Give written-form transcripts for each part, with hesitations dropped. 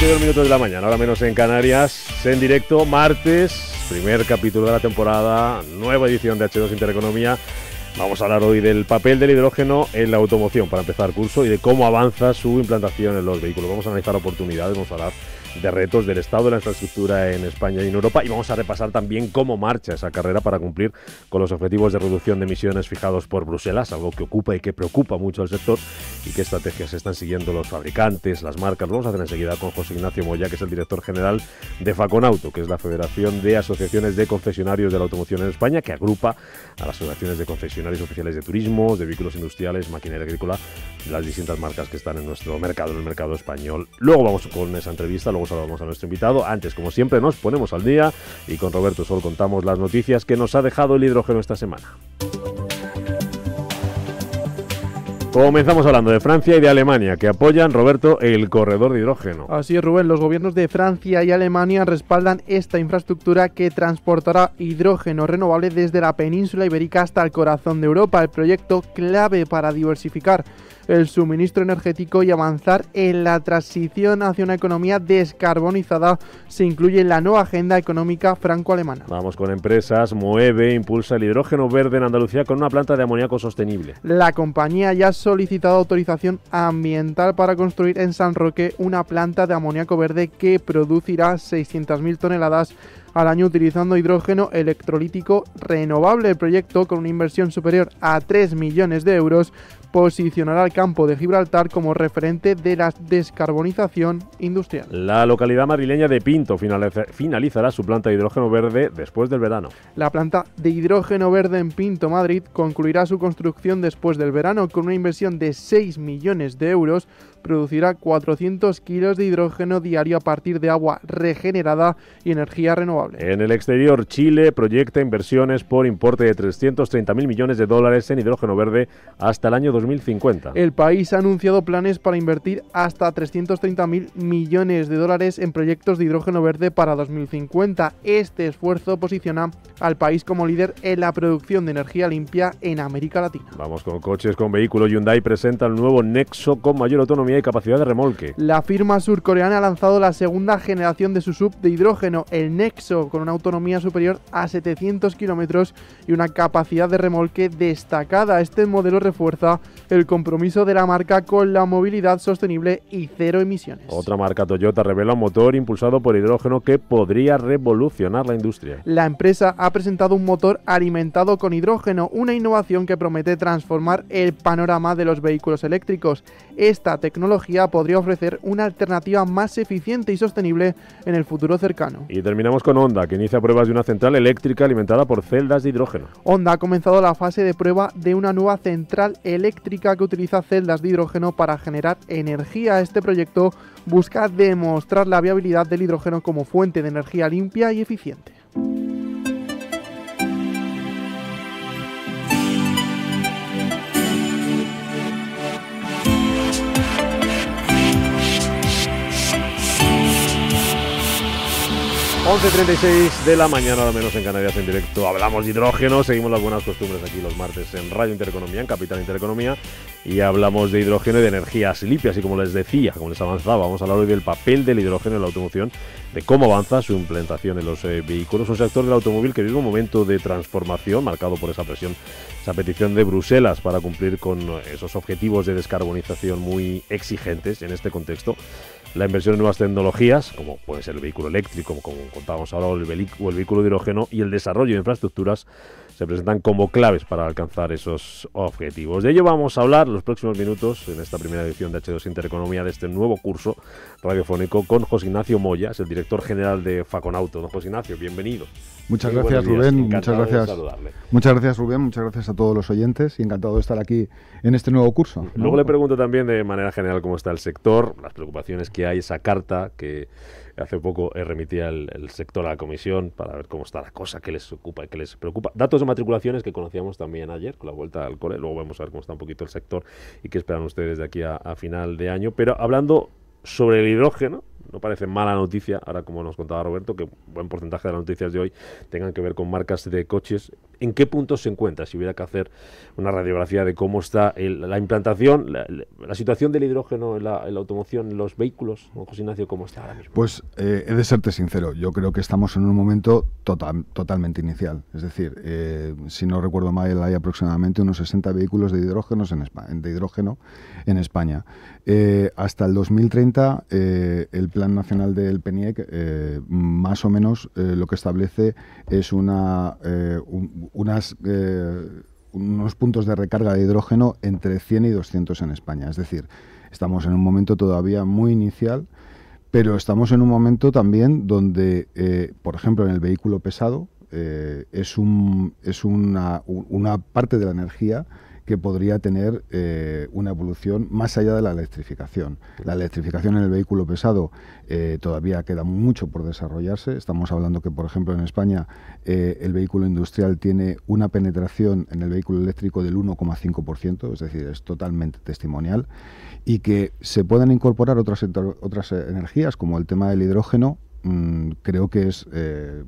8:22 minutos de la mañana, ahora menos en Canarias, en directo, martes, primer capítulo de la temporada, nueva edición de H2 Intereconomía. Vamos a hablar hoy del papel del hidrógeno en la automoción, para empezar curso, y de cómo avanza su implantación en los vehículos. Vamos a analizar oportunidades, vamos a hablar de retos del estado de la infraestructura en España y en Europa, y vamos a repasar también cómo marcha esa carrera para cumplir con los objetivos de reducción de emisiones fijados por Bruselas, algo que ocupa y que preocupa mucho al sector, y qué estrategias están siguiendo los fabricantes, las marcas. Lo vamos a hacer enseguida con José Ignacio Moya, que es el director general de Faconauto, que es la Federación de Asociaciones de Concesionarios de la Automoción en España, que agrupa a las asociaciones de concesionarios oficiales de turismo, de vehículos industriales, maquinaria agrícola, las distintas marcas que están en nuestro mercado, en el mercado español. Luego vamos con esa entrevista, luego saludamos a nuestro invitado. Antes, como siempre, nos ponemos al día y con Roberto Sol contamos las noticias que nos ha dejado el hidrógeno esta semana. Comenzamos hablando de Francia y de Alemania, que apoyan, Roberto, el corredor de hidrógeno. Así es, Rubén. Los gobiernos de Francia y Alemania respaldan esta infraestructura que transportará hidrógeno renovable desde la península ibérica hasta el corazón de Europa. El proyecto clave para diversificar el suministro energético y avanzar en la transición hacia una economía descarbonizada se incluye en la nueva agenda económica franco-alemana. Vamos con empresas. Moeve impulsa el hidrógeno verde en Andalucía con una planta de amoníaco sostenible. La compañía ya ha solicitado autorización ambiental para construir en San Roque una planta de amoníaco verde que producirá 600.000 toneladas al año utilizando hidrógeno electrolítico renovable. El proyecto, con una inversión superior a 3 millones de euros, posicionará al campo de Gibraltar como referente de la descarbonización industrial. La localidad madrileña de Pinto finalizará su planta de hidrógeno verde después del verano. La planta de hidrógeno verde en Pinto, Madrid, concluirá su construcción después del verano. Con una inversión de 6 millones de euros, producirá 400 kilos de hidrógeno diario a partir de agua regenerada y energía renovable. En el exterior, Chile proyecta inversiones por importe de 330.000 millones de dólares en hidrógeno verde hasta el año 2050. El país ha anunciado planes para invertir hasta 330.000 millones de dólares en proyectos de hidrógeno verde para 2050. Este esfuerzo posiciona al país como líder en la producción de energía limpia en América Latina. Vamos con coches. Con vehículos, Hyundai presenta el nuevo Nexo con mayor autonomía y capacidad de remolque. La firma surcoreana ha lanzado la segunda generación de su SUV de hidrógeno, el Nexo, con una autonomía superior a 700 kilómetros y una capacidad de remolque destacada. Este modelo refuerza el compromiso de la marca con la movilidad sostenible y cero emisiones. Otra marca, Toyota, revela un motor impulsado por hidrógeno que podría revolucionar la industria. La empresa ha presentado un motor alimentado con hidrógeno, una innovación que promete transformar el panorama de los vehículos eléctricos. Esta tecnología podría ofrecer una alternativa más eficiente y sostenible en el futuro cercano. Y terminamos con Honda, que inicia pruebas de una central eléctrica alimentada por celdas de hidrógeno. Honda ha comenzado la fase de prueba de una nueva central eléctrica que utiliza celdas de hidrógeno para generar energía. Este proyecto busca demostrar la viabilidad del hidrógeno como fuente de energía limpia y eficiente. ...11:36 de la mañana, ahora menos en Canarias, en directo. Hablamos de hidrógeno, seguimos las buenas costumbres aquí los martes en Radio Intereconomía, en Capital Intereconomía, y hablamos de hidrógeno y de energías limpias. Y como les decía, como les avanzaba, vamos a hablar hoy del papel del hidrógeno en la automoción, de cómo avanza su implantación en los vehículos. Un sector del automóvil que vive un momento de transformación marcado por esa presión, esa petición de Bruselas para cumplir con esos objetivos de descarbonización muy exigentes en este contexto. La inversión en nuevas tecnologías, como puede ser el vehículo eléctrico, como contábamos ahora, o el vehículo de hidrógeno, y el desarrollo de infraestructuras se presentan como claves para alcanzar esos objetivos. De ello vamos a hablar los próximos minutos en esta primera edición de H2 Intereconomía, de este nuevo curso radiofónico, con José Ignacio Moya, es el director general de Faconauto. Don José Ignacio, bienvenido. Muchas gracias, Rubén. Muchas gracias. Muchas gracias, Rubén. Muchas gracias a todos los oyentes y encantado de estar aquí en este nuevo curso. Luego le pregunto también de manera general cómo está el sector, las preocupaciones que hay, esa carta que hace poco remitía el sector a la comisión para ver cómo está la cosa, qué les ocupa y qué les preocupa. Datos de matriculaciones que conocíamos también ayer con la vuelta al cole. Luego vamos a ver cómo está un poquito el sector y qué esperan ustedes de aquí a final de año. Pero hablando sobre el hidrógeno, no parece mala noticia, ahora como nos contaba Roberto, que un buen porcentaje de las noticias de hoy tengan que ver con marcas de coches ¿En qué punto se encuentra? Si hubiera que hacer una radiografía de cómo está la implantación, la situación del hidrógeno en la automoción, en los vehículos, José Ignacio, ¿cómo está ahora mismo? Pues he de serte sincero, yo creo que estamos en un momento totalmente inicial. Es decir, si no recuerdo mal, hay aproximadamente unos 60 vehículos de hidrógeno en España. Hasta el 2030, el Plan Nacional del PNIEC, más o menos lo que establece es unos puntos de recarga de hidrógeno entre 100 y 200 en España. Es decir, estamos en un momento todavía muy inicial, pero estamos en un momento también donde, por ejemplo, en el vehículo pesado, es una parte de la energía que podría tener una evolución más allá de la electrificación. La electrificación en el vehículo pesado todavía queda mucho por desarrollarse. Estamos hablando que, por ejemplo, en España el vehículo industrial tiene una penetración en el vehículo eléctrico del 1,5%, es decir, es totalmente testimonial, y que se puedan incorporar otras energías, como el tema del hidrógeno. Creo que es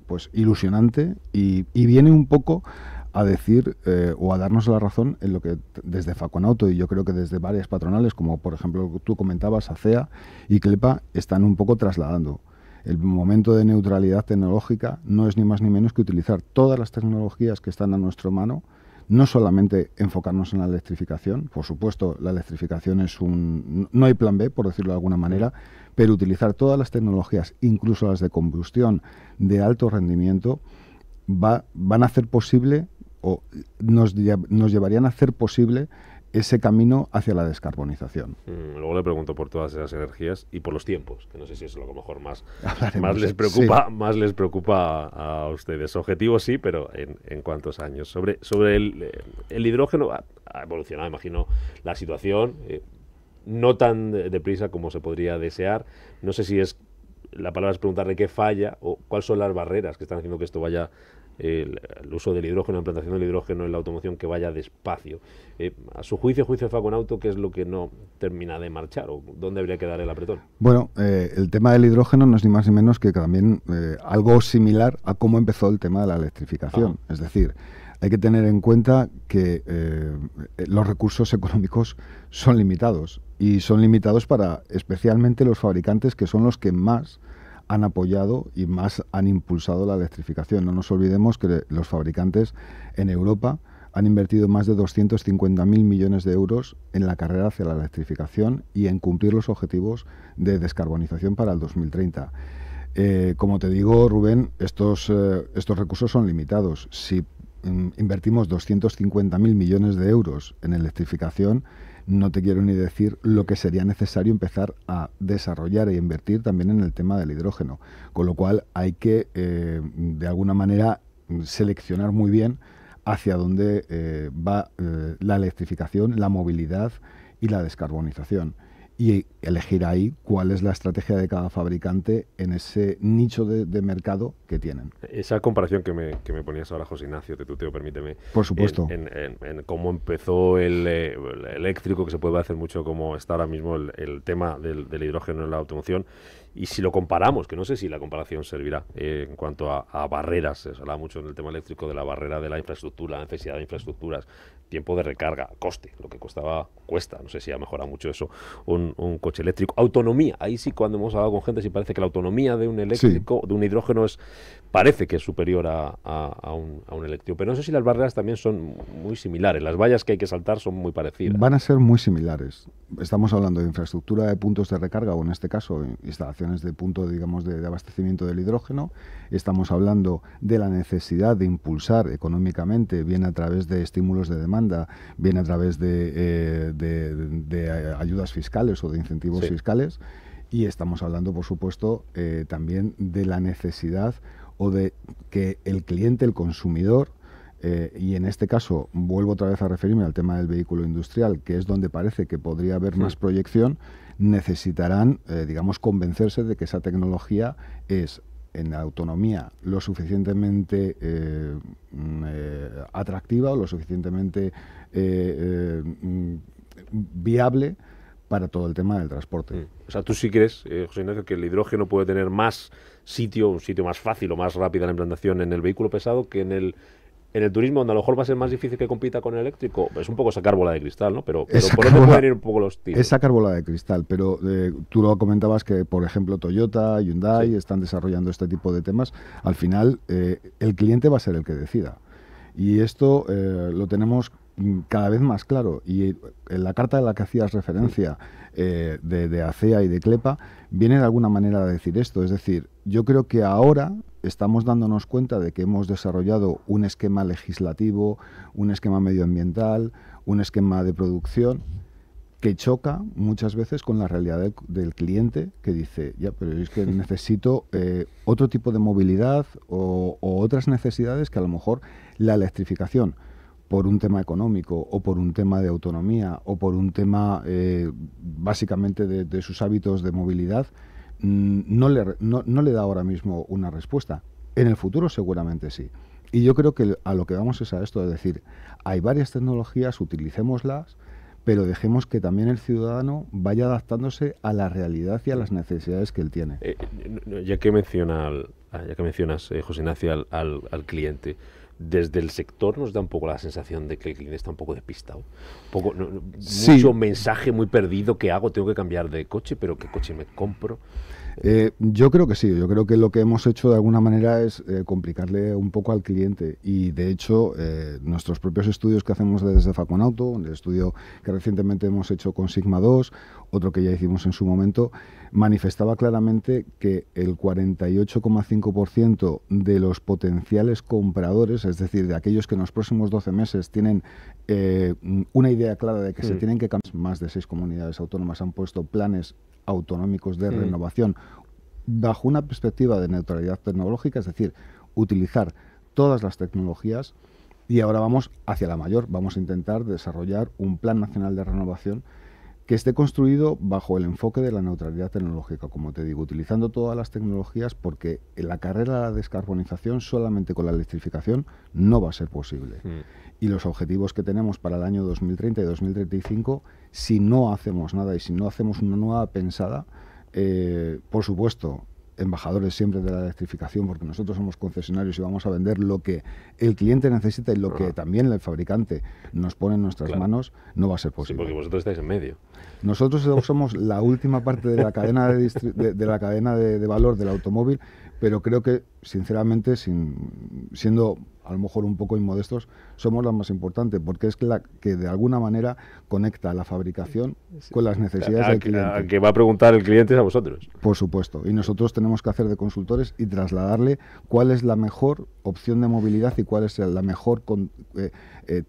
pues ilusionante y viene un poco a decir o a darnos la razón en lo que desde Faconauto y yo creo que desde varias patronales, como por ejemplo tú comentabas, ACEA y CLEPA, están un poco trasladando. El momento de neutralidad tecnológica no es ni más ni menos que utilizar todas las tecnologías que están a nuestra mano, no solamente enfocarnos en la electrificación. Por supuesto, la electrificación no hay plan B, por decirlo de alguna manera, pero utilizar todas las tecnologías, incluso las de combustión de alto rendimiento, van a hacer posible o nos llevarían a hacer posible ese camino hacia la descarbonización. Luego le pregunto por todas esas energías y por los tiempos, que no sé si es lo que mejor más les preocupa a ustedes. Objetivos sí, pero en cuántos años. Sobre el hidrógeno ha evolucionado, imagino, la situación, no tan deprisa como se podría desear. No sé si la palabra es preguntarle qué falla o cuáles son las barreras que están haciendo que esto vaya, el uso del hidrógeno, la implantación del hidrógeno en la automoción, que vaya despacio. A su juicio de Faconauto, ¿qué es lo que no termina de marchar o dónde habría que dar el apretón? Bueno, el tema del hidrógeno no es ni más ni menos que también algo similar a cómo empezó el tema de la electrificación. Es decir, hay que tener en cuenta que los recursos económicos son limitados y son limitados para especialmente los fabricantes, que son los que más han apoyado y más han impulsado la electrificación. No nos olvidemos que los fabricantes en Europa han invertido más de 250.000 millones de euros en la carrera hacia la electrificación y en cumplir los objetivos de descarbonización para el 2030. Como te digo, Rubén, estos recursos son limitados. Si invertimos 250.000 millones de euros en electrificación, no te quiero ni decir lo que sería necesario empezar a desarrollar e invertir también en el tema del hidrógeno. Con lo cual hay que, de alguna manera, seleccionar muy bien hacia dónde va la electrificación, la movilidad y la descarbonización. Y elegir ahí cuál es la estrategia de cada fabricante en ese nicho de mercado que tienen. Esa comparación que me ponías ahora, José Ignacio, te tuteo, permíteme. Por supuesto. En cómo empezó el eléctrico, que se puede hacer mucho como está ahora mismo el tema del hidrógeno en la automoción. Y si lo comparamos, que no sé si la comparación servirá en cuanto a barreras, se habla mucho en el tema eléctrico de la barrera de la infraestructura, la necesidad de infraestructuras, tiempo de recarga, coste, lo que cuesta, no sé si ha mejorado mucho eso, un coche eléctrico. Autonomía, ahí sí, cuando hemos hablado con gente, sí parece que la autonomía de un eléctrico, de un hidrógeno, parece que es superior a un eléctrico. Pero no sé si las barreras también son muy similares, las vallas que hay que saltar son muy parecidas. Van a ser muy similares. Estamos hablando de infraestructura de puntos de recarga, o en este caso, instalaciones de punto, digamos, de abastecimiento del hidrógeno. Estamos hablando de la necesidad de impulsar económicamente, bien a través de estímulos de demanda, bien a través de ayudas fiscales o de incentivos fiscales. Y estamos hablando, por supuesto, también de la necesidad o de que el cliente, el consumidor, y en este caso vuelvo otra vez a referirme al tema del vehículo industrial, que es donde parece que podría haber más proyección, necesitarán, digamos, convencerse de que esa tecnología es en autonomía lo suficientemente atractiva o lo suficientemente viable para todo el tema del transporte. O sea, tú sí crees, José Ignacio, que el hidrógeno puede tener más sitio, un sitio más fácil o más rápido la implantación en el vehículo pesado que en el en el turismo, donde a lo mejor va a ser más difícil que compita con el eléctrico, es un poco sacar bola de cristal, ¿no? Pero ¿por dónde pueden ir un poco los tiros? Es sacar bola de cristal, pero tú lo comentabas que, por ejemplo, Toyota, Hyundai están desarrollando este tipo de temas. Al final, el cliente va a ser el que decida. Y esto lo tenemos cada vez más claro. Y en la carta de la que hacías referencia de ACEA y de CLEPA, viene de alguna manera a decir esto. Es decir, yo creo que ahora estamos dándonos cuenta de que hemos desarrollado un esquema legislativo, un esquema medioambiental, un esquema de producción que choca muchas veces con la realidad del cliente, que dice, ya, pero es que necesito otro tipo de movilidad o otras necesidades que a lo mejor la electrificación, por un tema económico o por un tema de autonomía o por un tema básicamente de sus hábitos de movilidad, no le da ahora mismo una respuesta. En el futuro seguramente sí. Y yo creo que a lo que vamos es a esto, es decir, hay varias tecnologías, utilicémoslas, pero dejemos que también el ciudadano vaya adaptándose a la realidad y a las necesidades que él tiene. Ya que mencionas, José Ignacio, al cliente, desde el sector nos da un poco la sensación de que el cliente está un poco despistado. Mucho mensaje muy perdido. ¿Qué hago? Tengo que cambiar de coche, pero ¿qué coche me compro? Yo creo que sí. Yo creo que lo que hemos hecho de alguna manera es complicarle un poco al cliente. Y de hecho, nuestros propios estudios que hacemos desde Faconauto, el estudio que recientemente hemos hecho con Sigma 2, otro que ya hicimos en su momento, manifestaba claramente que el 48,5% de los potenciales compradores, es decir, de aquellos que en los próximos 12 meses tienen una idea clara de que se tienen que cambiar, más de 6 comunidades autónomas han puesto planes autonómicos de renovación bajo una perspectiva de neutralidad tecnológica, es decir, utilizar todas las tecnologías, y ahora vamos hacia la mayor, vamos a intentar desarrollar un plan nacional de renovación que esté construido bajo el enfoque de la neutralidad tecnológica, como te digo, utilizando todas las tecnologías, porque en la carrera a la descarbonización solamente con la electrificación no va a ser posible. Y los objetivos que tenemos para el año 2030 y 2035, si no hacemos nada y si no hacemos una nueva pensada, por supuesto, embajadores siempre de la electrificación, porque nosotros somos concesionarios y vamos a vender lo que el cliente necesita y lo que también el fabricante nos pone en nuestras manos, no va a ser posible. Sí, porque vosotros estáis en medio. Nosotros somos la última parte de la cadena de la cadena de valor del automóvil, pero creo que, sinceramente, siendo a lo mejor un poco inmodestos, somos la más importante, porque es la que de alguna manera conecta la fabricación con las necesidades del cliente. Al que va a preguntar el cliente es a vosotros. Por supuesto, y nosotros tenemos que hacer de consultores y trasladarle cuál es la mejor opción de movilidad y cuál es la mejor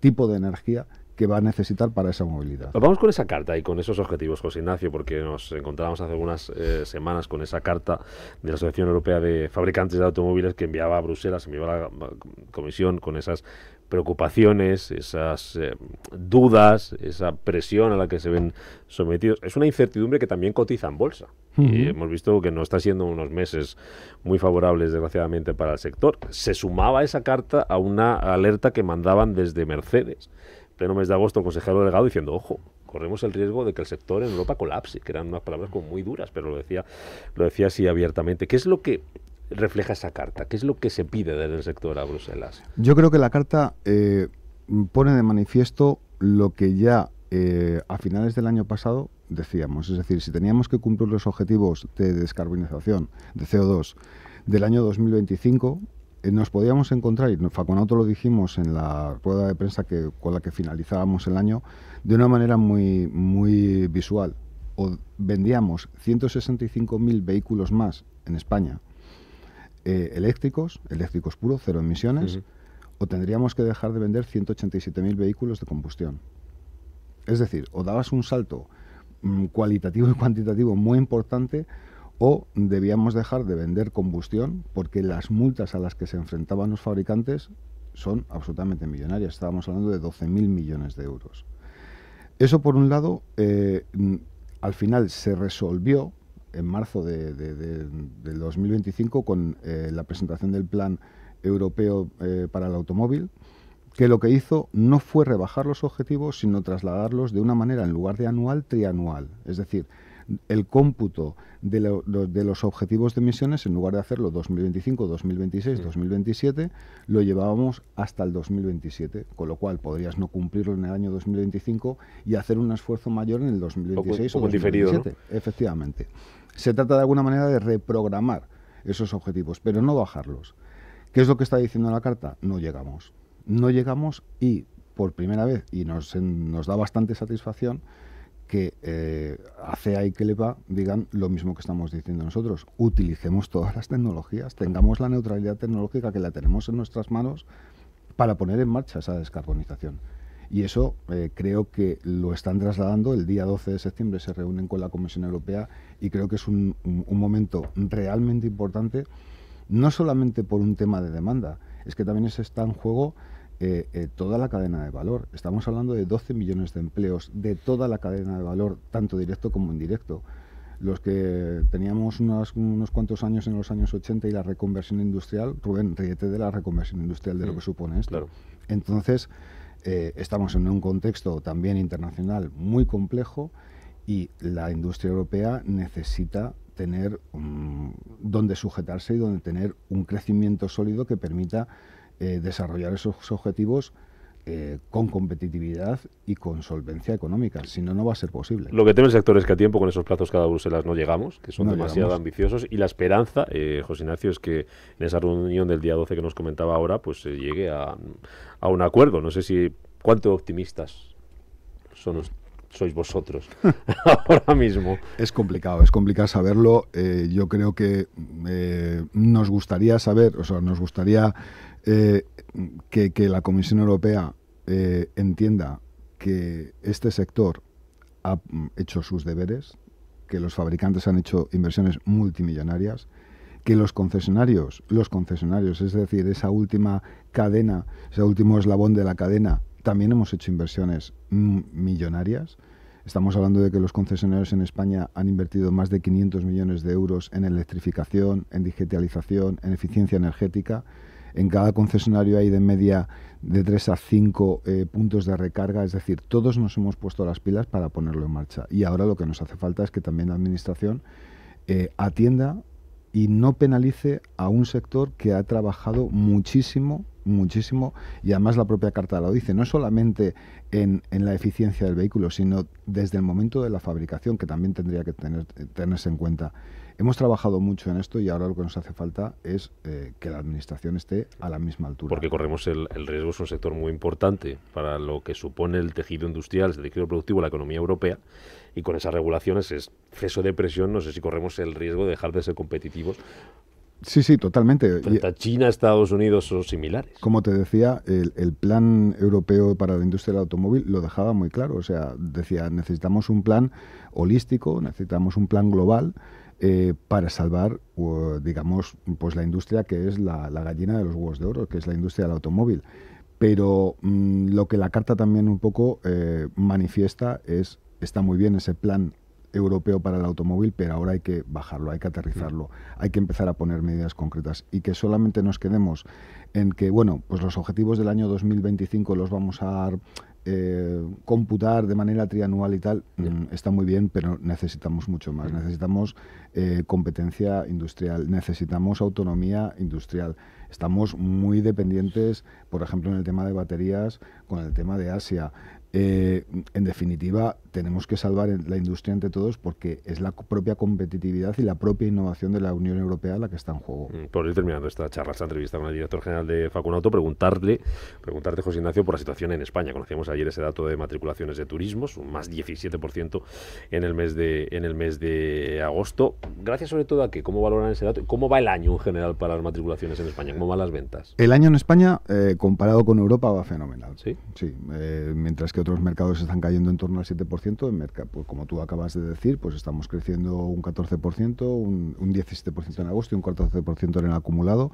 tipo de energía que va a necesitar para esa movilidad. Vamos con esa carta y con esos objetivos, José Ignacio, porque nos encontrábamos hace algunas semanas con esa carta de la Asociación Europea de Fabricantes de Automóviles que enviaba a Bruselas, enviaba a la Comisión con esas preocupaciones, esas dudas, esa presión a la que se ven sometidos. Es una incertidumbre que también cotiza en bolsa. Y hemos visto que no está siendo unos meses muy favorables, desgraciadamente, para el sector. Se sumaba esa carta a una alerta que mandaban desde Mercedes, pleno mes de agosto, el consejero delegado diciendo, ojo, corremos el riesgo de que el sector en Europa colapse, que eran unas palabras como muy duras, pero lo decía así abiertamente. ¿Qué es lo que refleja esa carta? ¿Qué es lo que se pide desde el sector a Bruselas? Yo creo que la carta pone de manifiesto lo que ya a finales del año pasado decíamos, es decir, si teníamos que cumplir los objetivos de descarbonización de CO2 del año 2025, nos podíamos encontrar, y Faconauto lo dijimos en la rueda de prensa con la que finalizábamos el año, de una manera muy, muy visual. O vendíamos 165.000 vehículos más en España, eléctricos puros, cero emisiones, o tendríamos que dejar de vender 187.000 vehículos de combustión. Es decir, o dabas un salto cualitativo y cuantitativo muy importante, o debíamos dejar de vender combustión porque las multas a las que se enfrentaban los fabricantes son absolutamente millonarias. Estábamos hablando de 12.000 millones de euros. Eso, por un lado, al final se resolvió en marzo del 2025 con la presentación del Plan Europeo para el Automóvil, que lo que hizo no fue rebajar los objetivos, sino trasladarlos de una manera, en lugar de anual, trianual. Es decir, el cómputo de los objetivos de emisiones, en lugar de hacerlo 2025, 2026, 2027, lo llevábamos hasta el 2027, con lo cual podrías no cumplirlo en el año 2025 y hacer un esfuerzo mayor en el 2026 poco o 2027. diferido, ¿no? Efectivamente. Se trata de alguna manera de reprogramar esos objetivos, pero no bajarlos. ¿Qué es lo que está diciendo la carta? No llegamos. No llegamos y por primera vez, y nos da bastante satisfacción, que ACEA y Celepa digan lo mismo que estamos diciendo nosotros. Utilicemos todas las tecnologías, tengamos la neutralidad tecnológica que la tenemos en nuestras manos para poner en marcha esa descarbonización. Y eso creo que lo están trasladando. El día 12 de septiembre se reúnen con la Comisión Europea y creo que es un momento realmente importante, no solamente por un tema de demanda, es que también está en juego toda la cadena de valor. Estamos hablando de 12 millones de empleos de toda la cadena de valor, tanto directo como indirecto. Los que teníamos unos cuantos años en los años 80 y la reconversión industrial, Rubén, ríete de la reconversión industrial, de lo que supone esto. Claro. Entonces, estamos en un contexto también internacional muy complejo y la industria europea necesita tener donde sujetarse y donde tener un crecimiento sólido que permita desarrollar esos objetivos con competitividad y con solvencia económica. Si no, no va a ser posible. Lo que teme el sector es que a tiempo con esos plazos cada Bruselas no llegamos, que son demasiado ambiciosos, y la esperanza, José Ignacio, es que en esa reunión del día 12 que nos comentaba ahora, pues se llegue a un acuerdo. No sé si cuánto optimistas sois vosotros ahora mismo. Es complicado saberlo. Yo creo que nos gustaría saber, o sea, nos gustaría que la Comisión Europea entienda que este sector ha hecho sus deberes, que los fabricantes han hecho inversiones multimillonarias, que los concesionarios, es decir, esa última cadena, ese último eslabón de la cadena, también hemos hecho inversiones millonarias. Estamos hablando de que los concesionarios en España han invertido más de 500 millones de euros en electrificación, en digitalización, en eficiencia energética. En cada concesionario hay de media de 3 a 5 puntos de recarga, es decir, todos nos hemos puesto las pilas para ponerlo en marcha. Y ahora lo que nos hace falta es que también la Administración atienda y no penalice a un sector que ha trabajado muchísimo, y además la propia carta lo dice, no solamente en la eficiencia del vehículo, sino desde el momento de la fabricación, que también tendría que tenerse en cuenta. Hemos trabajado mucho en esto y ahora lo que nos hace falta es que la Administración esté a la misma altura. Porque corremos el riesgo, es un sector muy importante para lo que supone el tejido industrial, el tejido productivo, la economía europea, y con esas regulaciones, es exceso de presión, no sé si corremos el riesgo de dejar de ser competitivos. Sí, totalmente. Frente a China, Estados Unidos o similares. Como te decía, el plan europeo para la industria del automóvil lo dejaba muy claro. O sea, decía, necesitamos un plan holístico, necesitamos un plan global para salvar, digamos, pues la industria que es la gallina de los huevos de oro, que es la industria del automóvil. Pero lo que la carta también un poco manifiesta es, está muy bien ese plan europeo para el automóvil, pero ahora hay que bajarlo, hay que aterrizarlo, hay que empezar a poner medidas concretas y que solamente nos quedemos en que, bueno, pues los objetivos del año 2025 los vamos a computar de manera trianual y tal, está muy bien, pero necesitamos mucho más. Necesitamos competencia industrial, necesitamos autonomía industrial. Estamos muy dependientes, por ejemplo, en el tema de baterías, con el tema de Asia. En definitiva, tenemos que salvar la industria entre todos porque es la propia competitividad y la propia innovación de la Unión Europea la que está en juego. Por ir terminando esta charla, esta entrevista con el director general de Facunauto, preguntarte, José Ignacio, por la situación en España. Conocíamos ayer ese dato de matriculaciones de turismos, un más 17% en el mes de agosto. Gracias sobre todo a que, ¿cómo valoran ese dato? ¿Cómo va el año en general para las matriculaciones en España? ¿Cómo van las ventas? El año en España, comparado con Europa, va fenomenal. ¿Sí? Sí, mientras que otros mercados están cayendo en torno al 7%, pues como tú acabas de decir, pues estamos creciendo un 14%, un 17% en agosto y un 14% en el acumulado.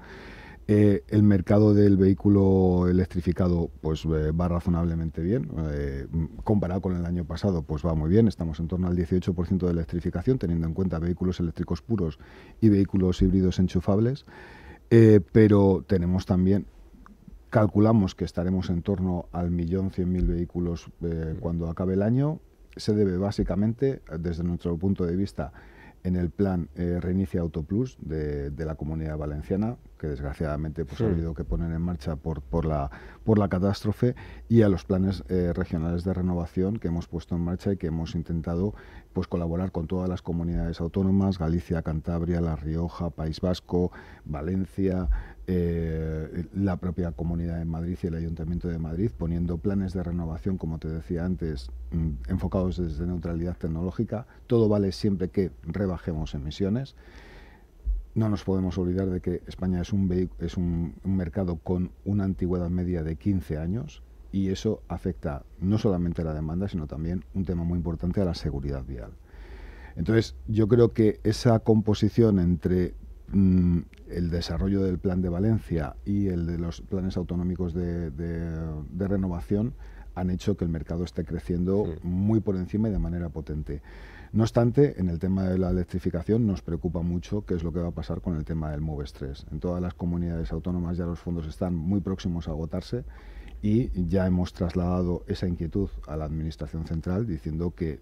El mercado del vehículo electrificado pues va razonablemente bien, comparado con el año pasado pues va muy bien, estamos en torno al 18% de electrificación, teniendo en cuenta vehículos eléctricos puros y vehículos híbridos enchufables, pero tenemos también, calculamos que estaremos en torno al 1.100.000 vehículos cuando acabe el año. se debe básicamente, desde nuestro punto de vista, en el plan Reinicia Auto Plus de la Comunidad Valenciana, que desgraciadamente pues, ha habido que poner en marcha por la catástrofe, y a los planes regionales de renovación que hemos puesto en marcha y que hemos intentado pues, colaborar con todas las comunidades autónomas, Galicia, Cantabria, La Rioja, País Vasco, Valencia, la propia Comunidad de Madrid y el Ayuntamiento de Madrid, poniendo planes de renovación, como te decía antes, enfocados desde neutralidad tecnológica. Todo vale siempre que rebajemos emisiones. No nos podemos olvidar de que España es un mercado con una antigüedad media de 15 años y eso afecta no solamente a la demanda, sino también un tema muy importante a la seguridad vial. Entonces, yo creo que esa composición entre el desarrollo del Plan de Valencia y el de los planes autonómicos de renovación han hecho que el mercado esté creciendo muy por encima y de manera potente. No obstante, en el tema de la electrificación nos preocupa mucho qué es lo que va a pasar con el tema del MOVES 3. En todas las comunidades autónomas ya los fondos están muy próximos a agotarse y ya hemos trasladado esa inquietud a la Administración Central diciendo que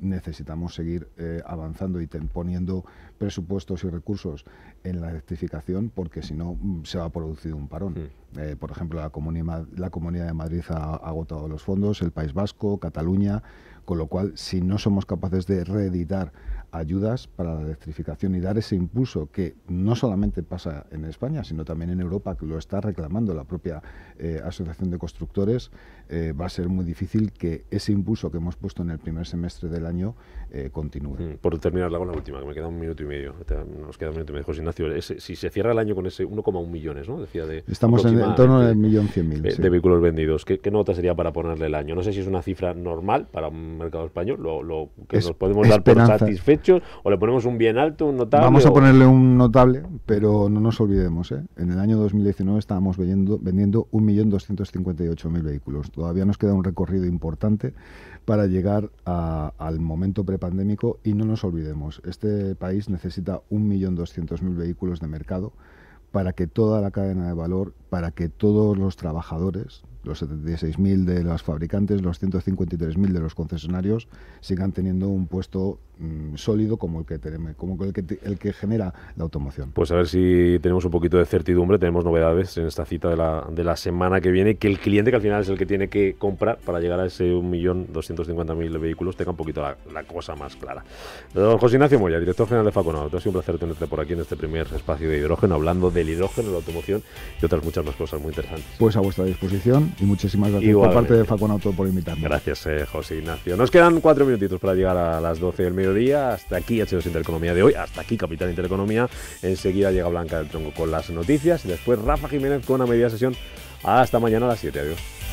necesitamos seguir avanzando y poniendo presupuestos y recursos en la electrificación porque si no se va a producir un parón. Por ejemplo, la Comunidad de Madrid ha agotado los fondos, el País Vasco, Cataluña, con lo cual si no somos capaces de reeditar ayudas para la electrificación y dar ese impulso que no solamente pasa en España, sino también en Europa, que lo está reclamando la propia Asociación de Constructores, va a ser muy difícil que ese impulso que hemos puesto en el primer semestre del año continúe. Por terminar con la última, que me queda un minuto y medio. Nos queda un minuto y medio, José Ignacio. Si se cierra el año con ese 1,1 millones, ¿no? Decía estamos en torno al 1.100.000 sí, de vehículos vendidos. ¿Qué nota sería para ponerle el año? No sé si es una cifra normal para un mercado español, que nos podemos dar por satisfechos, o le ponemos un bien alto, un notable. Vamos a ponerle un notable, pero no nos olvidemos, en el año 2019 estábamos vendiendo 1.258.000 vehículos. Todavía nos queda un recorrido importante para llegar al momento prepandémico y no nos olvidemos, este país necesita 1.200.000 vehículos de mercado para que toda la cadena de valor, para que todos los trabajadores, los 76.000 de los fabricantes, los 153.000 de los concesionarios, sigan teniendo un puesto sólido como el que genera la automoción. Pues a ver si tenemos un poquito de certidumbre, tenemos novedades en esta cita de la semana que viene, que el cliente, que al final es el que tiene que comprar para llegar a ese 1.250.000 vehículos, tenga un poquito la cosa más clara. Don José Ignacio Moya, director general de Faconauto, ha sido un placer tenerte por aquí en este primer espacio de hidrógeno, hablando del hidrógeno, la automoción y otras muchas más cosas muy interesantes. Pues a vuestra disposición y muchísimas gracias por parte de Faconauto por invitarme. Gracias, José Ignacio. Nos quedan 4 minutitos para llegar a las 12 del mediodía. Hasta aquí H2 Intereconomía de hoy, hasta aquí Capital Intereconomía. Enseguida llega Blanca del Tronco con las noticias y después Rafa Jiménez con una media sesión. Hasta mañana a las 7. Adiós.